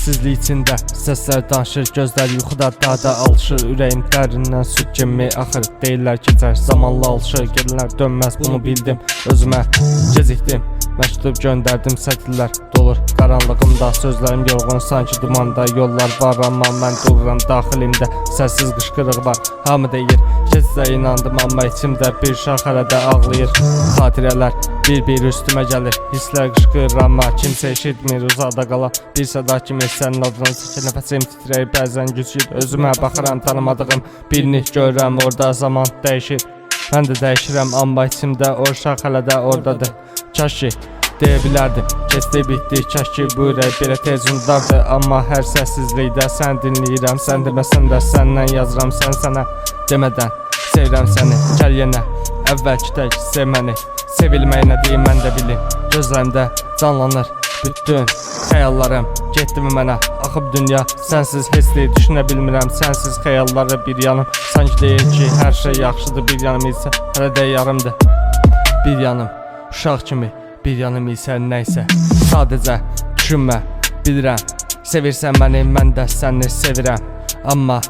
Səssizlik içində səslər danışır, gözlər yuxuda dada alışır. Ürəyim dərindən süt kimi axır, deyirlər keçər zamanla alışır. Gəlirlər dönməz, bunu bildim, özümə gecikdim. Məktub göndərdim, sətirlər dolur qaranlığımda. Sözlərim yorğun, sanki dumanda. Yollar var, amma mən dururam daxilimdə. Səssiz qışqırıq var, hamı deyir keçsə inandım, amma içimdə bir şax hələ də ağlayır. Xatirələr bir-bir üstümə gəlir, hisslər qışqırır, amma kimsə eşitmir. Uzaqda qalan bir səda kimi sənin adını çəkir, nəfəsim titrəyir, bəzən güclüyür. Özümə baxıram, tanımadığım birini görürəm, orada zaman dəyişir. Mən də dəyişirəm, amma içimdə o şax hələ də oradadır. Kaş ki deyə bilərdim, keçdi bitdi, kaş ki bu ürək belə tez unudardı. Amma hər səssizlikdə sən dinləyirəm, sən deməsən də səndən yazıram. Sən sənə demədən sevirəm səni, gəl yenə əvvəlki tək sev məni. Sevilmək nədir mən də bilim, gözlərimdə canlanır bütün xəyallarım. Getdimi mənə axıb dünya, sənsiz heç də düşünə bilmirəm. Sənsiz xəyalları bir yanım, sanki deyir ki hər şey yaxşıdır. Bir yanım isə hələ də yarımdır, bir yanım uşaq kimi, bir yanım isə nəysə. Sadəcə düşünmə, bilirəm, sevirsən məni, mən də səni sevirəm. Amma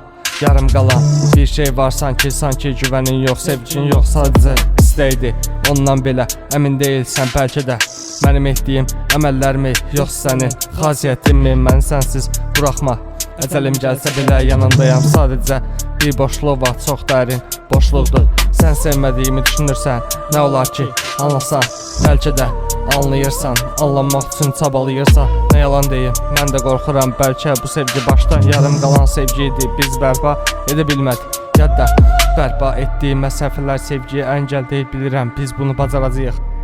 yarım qalan bir şey var, sanki güvənin yox, sevgin yox, sadəcə istəkdir. Ondan belə əmin deyilsən bəlkə də mənim etdiyim əməllərimi, yox sənin xasiyyətinmi. Mən sənsiz buraxma, əcəlim gəlsə belə yanındayam. Sadəcə bir boşluq var, çox dərin boşluqdur. Sən sevmədiyimi düşünürsən, nə olar ki anlasan, bəlkə də anlayırsan. Anlamaq üçün çabalayırsan, nə yalan deyim, mən də qorxuram. Bəlkə bu sevgi başdan yarım qalan sevgi idi, biz bərpa edə bilmədik. Yadda bərpa etdiyim məsafələr sevgiyə əngəl deyil, bilirəm biz bunu bacaracağıq.